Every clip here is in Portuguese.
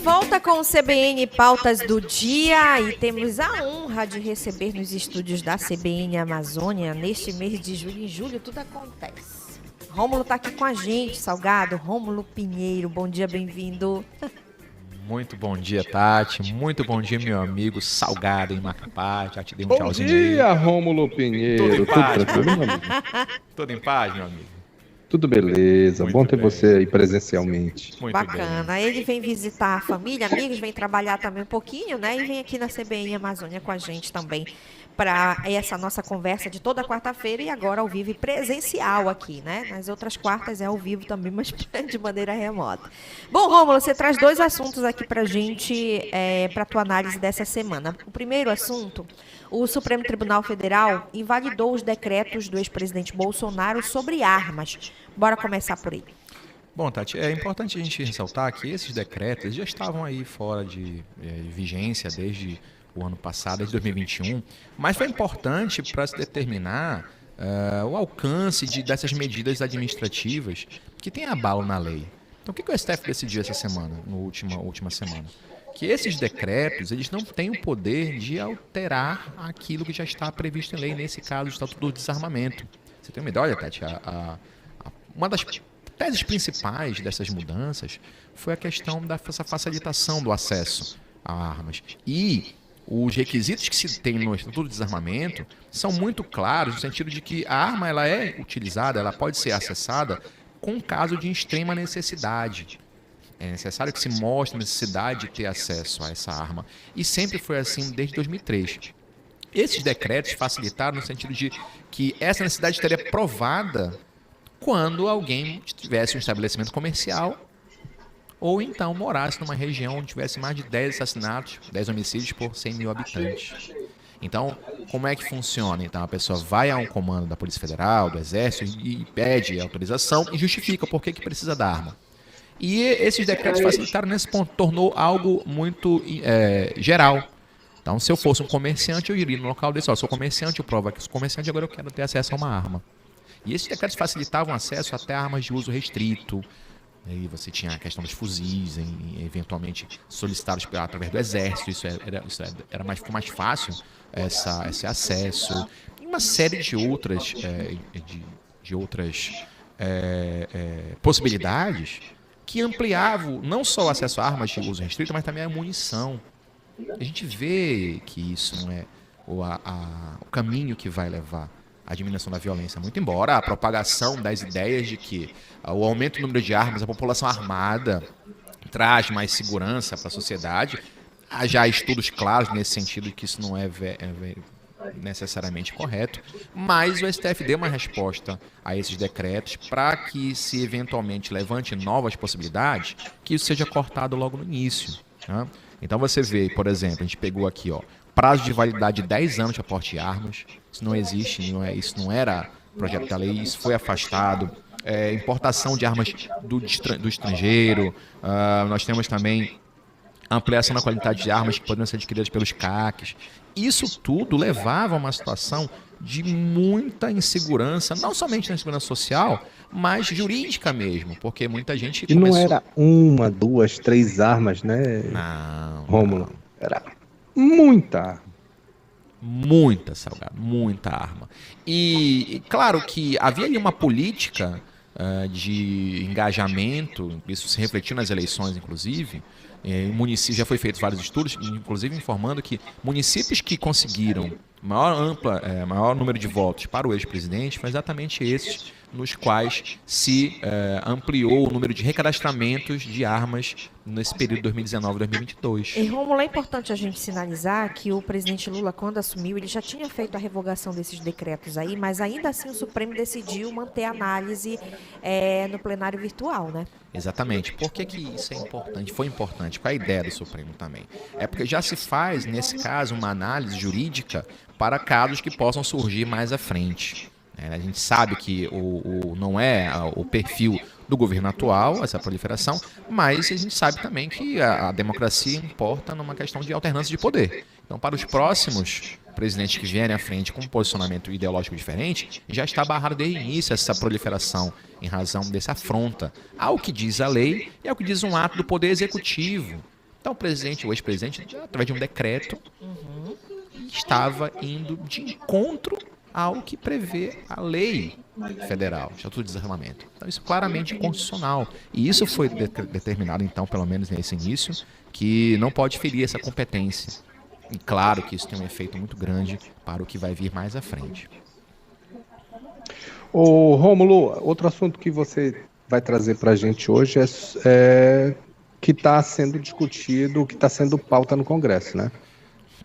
volta com o CBN Pautas do Dia e temos a honra de receber nos estúdios da CBN Amazônia neste mês de julho. Em julho tudo acontece. Rômulo está aqui com a gente, Salgado, Rômulo Pinheiro. Bom dia, bem-vindo. Muito bom dia, Tati. Muito bom dia, meu amigo Salgado em Macapá. Já te dei um bom tchauzinho dia, aí. Bom dia, Rômulo Pinheiro. Tudo em paz, tranquilo, meu amigo? Tudo em paz, meu amigo? Tudo beleza. Muito bom ter bem. você aí presencialmente. Muito Bacana. bem. Ele vem visitar a família, amigos, vem trabalhar também um pouquinho, né? E vem aqui na CBN Amazônia com a gente também para essa nossa conversa de toda quarta-feira e agora ao vivo e presencial aqui, né? Nas outras quartas é ao vivo também, mas de maneira remota. Bom, Rômulo, você traz dois assuntos aqui para a gente, para a tua análise dessa semana. O primeiro assunto, o Supremo Tribunal Federal invalidou os decretos do ex-presidente Bolsonaro sobre armas. Bora começar por aí. Bom, Tati, é importante a gente ressaltar que esses decretos já estavam aí fora de vigência desde o ano passado, desde 2021, mas foi importante para se determinar o alcance dessas medidas administrativas que tem abalo na lei. Então, o que o STF decidiu essa semana, na última semana? Que esses decretos, eles não têm o poder de alterar aquilo que já está previsto em lei, nesse caso, o Estatuto do Desarmamento. Você tem uma ideia, olha, Tati, uma das teses principais dessas mudanças foi a questão dessa facilitação do acesso a armas. E os requisitos que se tem no Estatuto do Desarmamento são muito claros, no sentido de que a arma ela é utilizada, ela pode ser acessada com caso de extrema necessidade. É necessário que se mostre a necessidade de ter acesso a essa arma. E sempre foi assim desde 2003. Esses decretos facilitaram no sentido de que essa necessidade estaria provada quando alguém tivesse um estabelecimento comercial ou então morasse numa região onde tivesse mais de 10 assassinatos, 10 homicídios por 100 mil habitantes. Então, como é que funciona? Então, a pessoa vai a um comando da Polícia Federal, do Exército, e pede autorização e justifica por que precisa da arma. E esses decretos facilitaram nesse ponto, tornou algo muito geral. Então, se eu fosse um comerciante, eu iria no local desse, sou comerciante, eu provo que sou comerciante, agora eu quero ter acesso a uma arma. E esses decretos facilitavam acesso até a armas de uso restrito. Aí você tinha a questão dos fuzis, eventualmente solicitados através do Exército, ficou mais fácil esse acesso. E uma série de outras, possibilidades que ampliavam não só o acesso a armas de uso restrito, mas também a munição. A gente vê que isso não é o caminho que vai levar à diminuição da violência, muito embora a propagação das ideias de que o aumento do número de armas, a população armada traz mais segurança para a sociedade. Há já estudos claros nesse sentido de que isso não é necessariamente correto, mas o STF deu uma resposta a esses decretos para que, se eventualmente levante novas possibilidades, que isso seja cortado logo no início. Tá? Então você vê, por exemplo, a gente pegou aqui, prazo de validade de 10 anos para porte de armas, isso não existe, isso não era projeto da lei, isso foi afastado. Importação de armas do estrangeiro, nós temos também ampliação na qualidade de armas que poderiam ser adquiridas pelos CACs. Isso tudo levava a uma situação de muita insegurança, não somente na insegurança social, mas jurídica mesmo, porque muita gente começou... E não era uma, duas, três armas, né, não, Rômulo? Não. Era muita arma. Muita, Salgado, muita arma. E claro que havia ali uma política de engajamento, isso se refletiu nas eleições, inclusive. Já foi feito vários estudos, inclusive informando que municípios que conseguiram maior número de votos para o ex-presidente foi exatamente esses nos quais se ampliou o número de recadastramentos de armas nesse período 2019-2022. E, Rômulo, é importante a gente sinalizar que o presidente Lula, quando assumiu, ele já tinha feito a revogação desses decretos aí, mas ainda assim o Supremo decidiu manter a análise no plenário virtual, né? Exatamente. Por que isso é importante? Foi importante. Qual é a ideia do Supremo também? É porque já se faz, nesse caso, uma análise jurídica para casos que possam surgir mais à frente. A gente sabe que não é o perfil do governo atual, essa proliferação, mas a gente sabe também que a democracia importa numa questão de alternância de poder. Então, para os próximos presidentes que vierem à frente com um posicionamento ideológico diferente, já está barrado desde o início essa proliferação em razão dessa afronta ao que diz a lei e ao que diz um ato do Poder Executivo. Então o ex-presidente, através de um decreto, estava indo de encontro ao que prevê a lei federal, Estatuto de Desarmamento. Então isso é claramente inconstitucional. E isso foi determinado, então, pelo menos nesse início, que não pode ferir essa competência. E claro que isso tem um efeito muito grande para o que vai vir mais à frente. Ô, Rômulo, outro assunto que você vai trazer para a gente hoje é que está sendo discutido, que está sendo pauta no Congresso, né?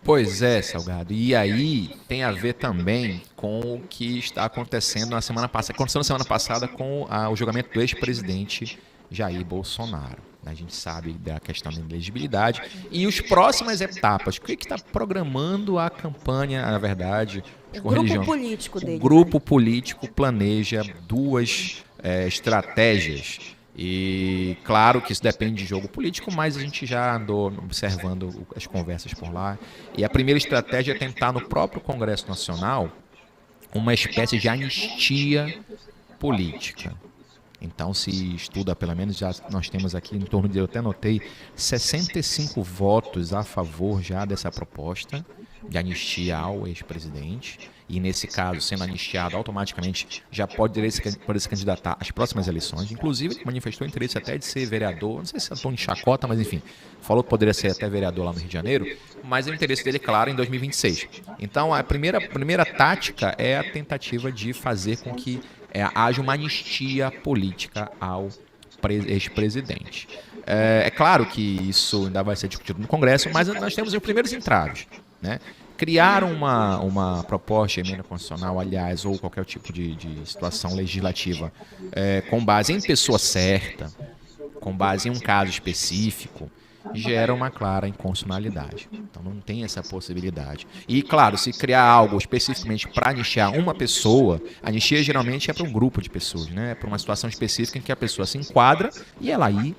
Pois é, Salgado. E aí tem a ver também com o que está acontecendo na semana passada. Aconteceu na semana passada com o julgamento do ex-presidente Jair Bolsonaro. A gente sabe da questão da inelegibilidade e as próximas etapas. O que está programando a campanha, na verdade, O grupo político dele. O grupo político planeja duas estratégias. E claro que isso depende de jogo político, mas a gente já andou observando as conversas por lá. E a primeira estratégia é tentar no próprio Congresso Nacional uma espécie de anistia política. Então se estuda, pelo menos já nós temos aqui em torno de, eu até anotei, 65 votos a favor já dessa proposta de anistia ao ex-presidente. E nesse caso, sendo anistiado, automaticamente já pode se candidatar às próximas eleições. Inclusive, ele manifestou interesse até de ser vereador, não sei se é Antônio Chacota, mas enfim, falou que poderia ser até vereador lá no Rio de Janeiro, mas o interesse dele é claro em 2026. Então, a primeira tática é a tentativa de fazer com que haja uma anistia política ao ex-presidente. É claro que isso ainda vai ser discutido no Congresso, mas nós temos os primeiros entraves, né? Criar uma proposta de emenda constitucional, aliás, ou qualquer tipo de situação legislativa com base em pessoa certa, com base em um caso específico, gera uma clara inconstitucionalidade. Então não tem essa possibilidade. E, claro, se criar algo especificamente para anistiar uma pessoa, a anistia geralmente é para um grupo de pessoas, né? É para uma situação específica em que a pessoa se enquadra e ela aí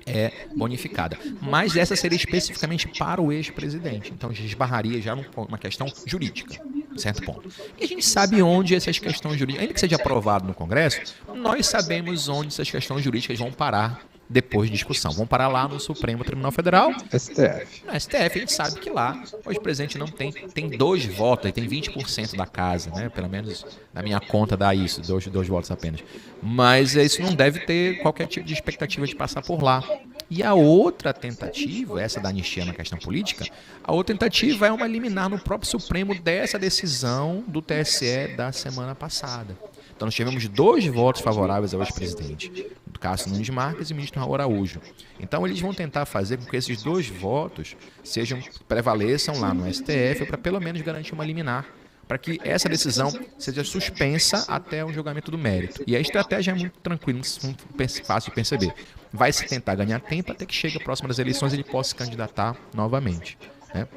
é bonificada. Mas essa seria especificamente para o ex-presidente. Então a gente esbarraria já numa questão jurídica, certo ponto. E a gente sabe onde essas questões jurídicas, ainda que seja aprovado no Congresso, nós sabemos onde essas questões jurídicas vão parar depois de discussão. Vão parar lá no Supremo Tribunal Federal. STF. No STF, a gente sabe que lá o ex-presidente não tem 2 votos, ele tem 20% da casa, né? Pelo menos na minha conta dá isso, 2 votos apenas. Mas isso não deve ter qualquer tipo de expectativa de passar por lá. E a outra tentativa, essa da anistia na questão política, a outra tentativa é uma liminar no próprio Supremo dessa decisão do TSE da semana passada. Então nós tivemos 2 votos favoráveis ao ex-presidente, do Cássio Nunes Marques e o ministro Raul Araújo. Então eles vão tentar fazer com que esses 2 votos prevaleçam lá no STF para pelo menos garantir uma liminar, para que essa decisão seja suspensa até o julgamento do mérito. E a estratégia é muito tranquila, muito fácil de perceber. Vai se tentar ganhar tempo até que chegue a próxima das eleições e ele possa se candidatar novamente, né?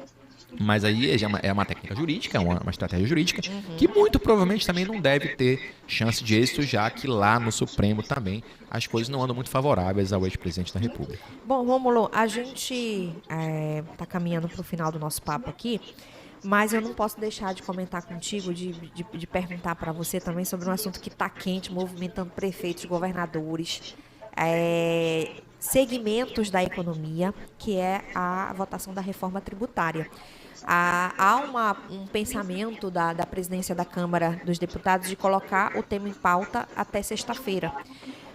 Mas aí é uma técnica jurídica, é uma estratégia jurídica, que muito provavelmente também não deve ter chance de êxito, já que lá no Supremo também as coisas não andam muito favoráveis ao ex-presidente da República. Bom, Rômulo, a gente está caminhando para o final do nosso papo aqui, mas eu não posso deixar de comentar contigo, de perguntar para você também sobre um assunto que está quente, movimentando prefeitos, governadores, segmentos da economia, que é a votação da reforma tributária. Há um pensamento da presidência da Câmara dos Deputados de colocar o tema em pauta até sexta-feira.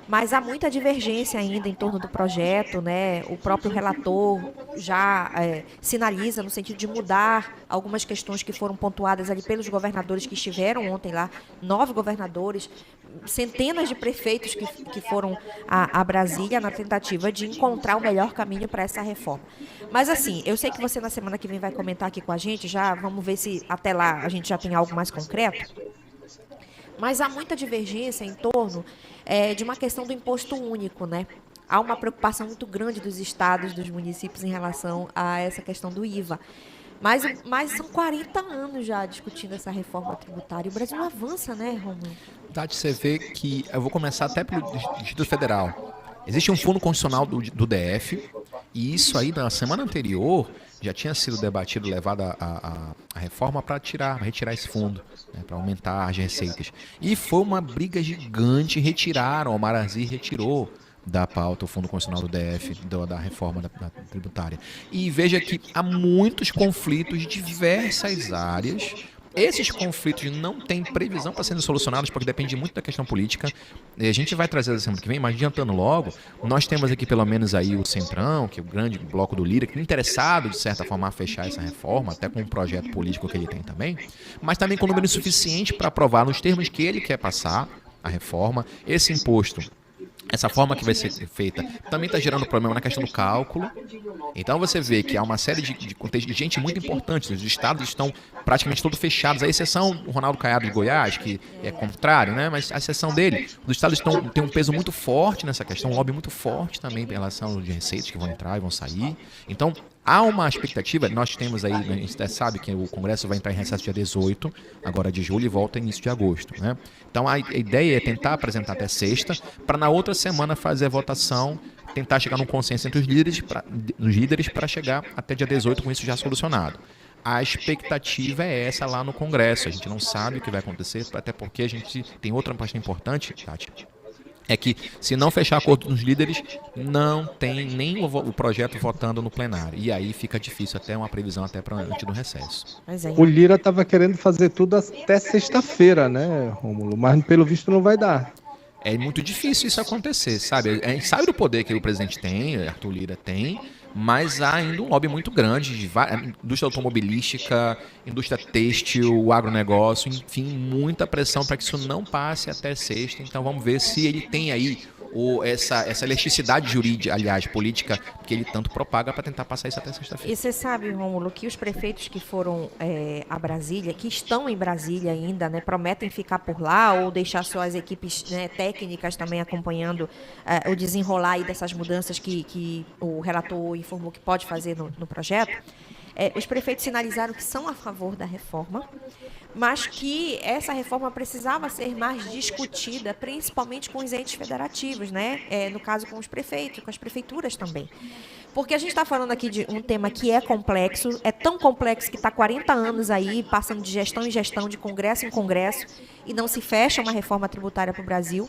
Mas há muita divergência ainda em torno do projeto, né? O próprio relator já sinaliza no sentido de mudar algumas questões que foram pontuadas ali pelos governadores que estiveram ontem lá, 9 governadores, centenas de prefeitos que foram a Brasília na tentativa de encontrar o melhor caminho para essa reforma. Mas assim, eu sei que você na semana que vem vai comentar aqui com a gente, já vamos ver se até lá a gente já tem algo mais concreto. Mas há muita divergência em torno de uma questão do imposto único, né? Há uma preocupação muito grande dos estados, dos municípios em relação a essa questão do IVA. Mas são 40 anos já discutindo essa reforma tributária. E o Brasil não avança, né, Romulo? Verdade, você vê que eu vou começar até pelo Distrito Federal. Existe um fundo constitucional do DF, e isso aí na semana anterior já tinha sido debatido, levado a reforma para retirar esse fundo, né, para aumentar as receitas. E foi uma briga gigante, retiraram, o Omar Aziz retirou, da pauta, o Fundo Constitucional do DF, da reforma da tributária. E veja que há muitos conflitos de diversas áreas. Esses conflitos não têm previsão para serem solucionados, porque depende muito da questão política. A gente vai trazer a semana que vem, mas adiantando logo, nós temos aqui pelo menos aí o Centrão, que é o grande bloco do Lira, que está interessado, de certa forma, a fechar essa reforma, até com um projeto político que ele tem também, mas também com número suficiente para aprovar nos termos que ele quer passar a reforma. Esse imposto, essa forma que vai ser feita, também está gerando problema na questão do cálculo. Então você vê que há uma série de gente muito importante. Os estados estão praticamente todos fechados, à exceção do Ronaldo Caiado de Goiás, que é contrário, né? Mas a exceção dele, os estados têm um peso muito forte nessa questão, um lobby muito forte também em relação de receitas que vão entrar e vão sair. Então, há uma expectativa, nós temos aí, a gente sabe que o Congresso vai entrar em recesso dia 18, agora de julho, e volta início de agosto, né? Então a ideia é tentar apresentar até sexta, para na outra semana fazer a votação, tentar chegar num consenso entre os líderes para chegar até dia 18 com isso já solucionado. A expectativa é essa lá no Congresso, a gente não sabe o que vai acontecer, até porque a gente tem outra parte importante, Tati, é que se não fechar acordo dos líderes, não tem nem o projeto votando no plenário. E aí fica difícil até uma previsão até para antes do recesso. O Lira estava querendo fazer tudo até sexta-feira, né, Rômulo? Mas pelo visto não vai dar. É muito difícil isso acontecer, sabe? A gente sabe do poder que o presidente tem, Arthur Lira tem, mas há ainda um lobby muito grande de indústria automobilística, indústria têxtil, o agronegócio, enfim, muita pressão para que isso não passe até sexta. Então vamos ver se ele tem aí essa elasticidade jurídica, aliás, política, que ele tanto propaga para tentar passar isso até sexta-feira. E você sabe, Rômulo, que os prefeitos que foram a Brasília, que estão em Brasília ainda, né, prometem ficar por lá ou deixar suas equipes, né, técnicas também acompanhando o desenrolar aí dessas mudanças que o relator informou que pode fazer no projeto. Os prefeitos sinalizaram que são a favor da reforma, mas que essa reforma precisava ser mais discutida, principalmente com os entes federativos, né? No caso, com os prefeitos, com as prefeituras também. Porque a gente está falando aqui de um tema que é complexo, é tão complexo que está 40 anos aí, passando de gestão em gestão, de congresso em congresso, e não se fecha uma reforma tributária para o Brasil.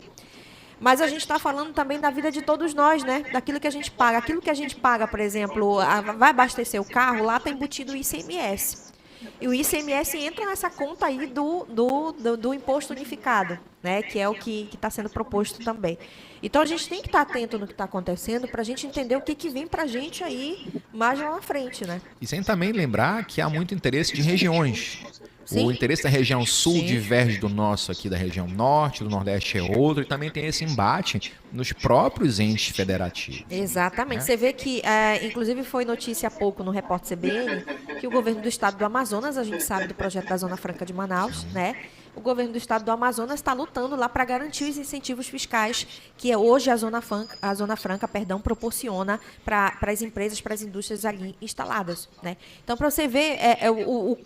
Mas a gente está falando também da vida de todos nós, né? Daquilo que a gente paga. Aquilo que a gente paga, por exemplo, vai abastecer o carro, lá está embutido o ICMS. E o ICMS entra nessa conta aí do imposto unificado, né? Que é o que está sendo proposto também. Então a gente tem que estar atento no que está acontecendo para a gente entender o que vem para a gente aí mais lá na frente, né? E sem também lembrar que há muito interesse de regiões. Sim. O interesse da região sul Sim. diverge do nosso aqui, da região norte, do nordeste é outro, e também tem esse embate nos próprios entes federativos. Exatamente. Né? Você vê que, inclusive, foi notícia há pouco no Repórter CBN, que o governo do estado do Amazonas, a gente sabe do projeto da Zona Franca de Manaus, né? O governo do estado do Amazonas está lutando lá para garantir os incentivos fiscais que hoje a Zona Franca, proporciona para as empresas, para as indústrias ali instaladas, né? Então, para você ver o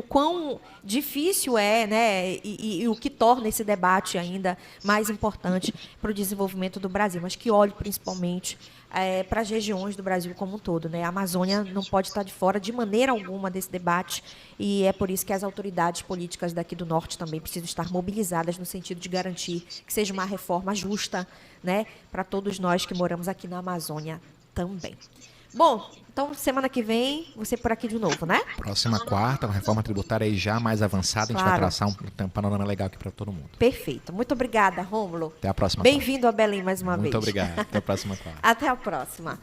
quão difícil é, né? E o que torna esse debate ainda mais importante para o desenvolvimento do Brasil, mas que olhe principalmente para as regiões do Brasil como um todo, né? A Amazônia não pode estar de fora de maneira alguma desse debate, e é por isso que as autoridades políticas daqui do Norte também precisam estar mobilizadas no sentido de garantir que seja uma reforma justa, né, para todos nós que moramos aqui na Amazônia também. Bom, então semana que vem você por aqui de novo, né? Próxima quarta, uma reforma tributária aí já mais avançada, a gente vai traçar um panorama legal aqui para todo mundo. Perfeito. Muito obrigada, Rômulo. Até a próxima. Bem-vindo a Belém mais uma vez. Muito obrigado. Até a próxima quarta. Até a próxima.